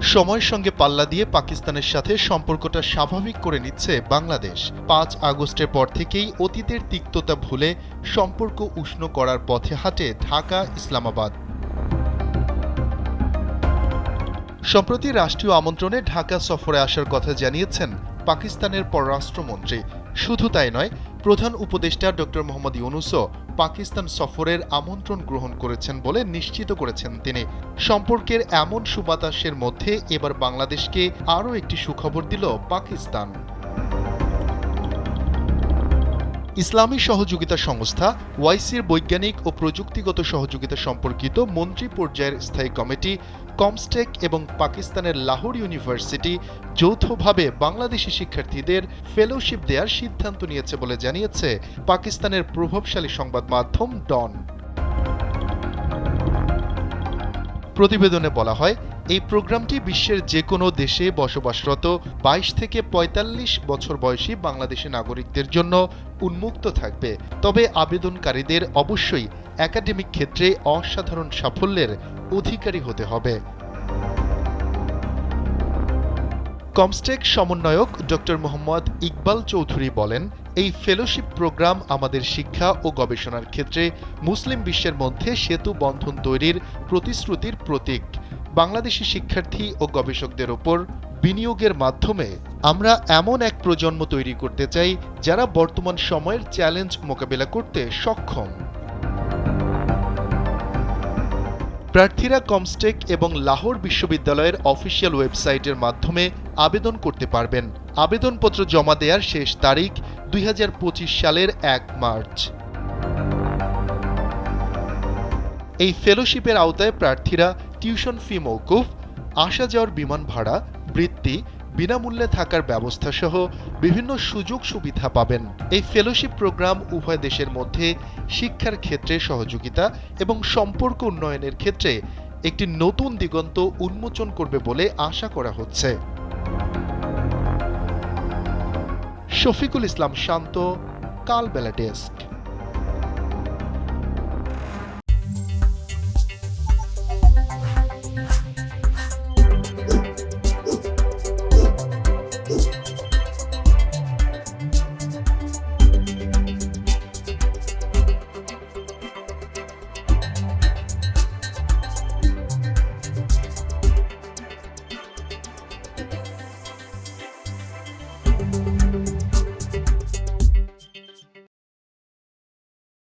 সময়ের সঙ্গে পাল্লা দিয়ে পাকিস্তানের সাথে সম্পর্কটা স্বাভাবিক করে নিচ্ছে বাংলাদেশ। ৫ আগস্টের পর থেকেই অতীতের তিক্ততা ভুলে সম্পর্ক উষ্ণ করার পথে হাঁটে ঢাকা ইসলামাবাদ। সম্প্রতি রাষ্ট্রীয় আমন্ত্রণে ঢাকা সফরে আসার কথা জানিয়েছেন পাকিস্তানের পররাষ্ট্রমন্ত্রী। শুধু তাই নয়, প্রধান উপদেষ্টা ডক্টর মোহাম্মদ ইউনূসও পাকিস্তান সফরের আমন্ত্রণ গ্রহণ করেছেন বলে নিশ্চিত করেছেন তিনি। সম্পর্কের এমন সুবাতাসের মধ্যে এবার বাংলাদেশকে আরও একটি সুখবর দিল পাকিস্তান। ইসলামী সহযোগিতা সংস্থা ওয়াইসির বৈজ্ঞানিক ও প্রযুক্তিগত সহযোগিতা সম্পর্কিত মন্ত্রী পর্যায়ের স্থায়ী কমিটি কমস্টেক এবং পাকিস্তানের লাহোর ইউনিভার্সিটি যৌথভাবে বাংলাদেশি শিক্ষার্থীদের ফেলোশিপ দেওয়ার সিদ্ধান্ত নিয়েছে বলে জানিয়েছে পাকিস্তানের প্রভাবশালী সংবাদ মাধ্যম ডন। প্রতিবেদনে বলা হয়, এই প্রোগ্রামটি বিশ্বের যে কোনো দেশে বসবাসরত ২২ থেকে ৪৫ বছর বয়সী বাংলাদেশি নাগরিকদের জন্য উন্মুক্ত থাকবে। তবে আবেদনকারীদের অবশ্যই একাডেমিক ক্ষেত্রে অসাধারণ সাফল্যের অধিকারী হতে হবে। কমস্টেক সমন্বয়ক ডক্টর মোহাম্মদ ইকবাল চৌধুরী বলেন, এই ফেলোশিপ প্রোগ্রাম আমাদের শিক্ষা ও গবেষণার ক্ষেত্রে মুসলিম বিশ্বের মধ্যে সেতু বন্ধন তৈরির প্রতিশ্রুতির প্রতীক। বাংলাদেশি শিক্ষার্থী ও গবেষকদের ওপর বিনিয়োগের মাধ্যমে আমরা এমন এক প্রজন্ম তৈরি করতে চাই যারা বর্তমান সময়ের চ্যালেঞ্জ মোকাবেলা করতে সক্ষম। প্রার্থীরা কমস্টেক এবং লাহোর বিশ্ববিদ্যালয়ের অফিসিয়াল ওয়েবসাইটের মাধ্যমে আবেদন করতে পারবেন। আবেদনপত্র জমা দেওয়ার শেষ তারিখ ২০২৫ সালের ১ মার্চ। এই ফেলোশিপের আওতায় প্রার্থীরা টিউশন ফি মওকুফ, আসা যাওয়ার বিমান ভাড়া, বৃত্তি, বিনামূল্যে থাকার ব্যবস্থা সহ বিভিন্ন সুযোগ সুবিধা পাবেন। এই ফেলোশিপ প্রোগ্রাম উভয় দেশের মধ্যে শিক্ষার ক্ষেত্রে সহযোগিতা এবং সম্পর্ক উন্নয়নের ক্ষেত্রে একটি নতুন দিগন্ত উন্মোচন করবে বলে আশা করা হচ্ছে। শফিকুল ইসলাম শান্ত, কালবেলা ডেস্ক।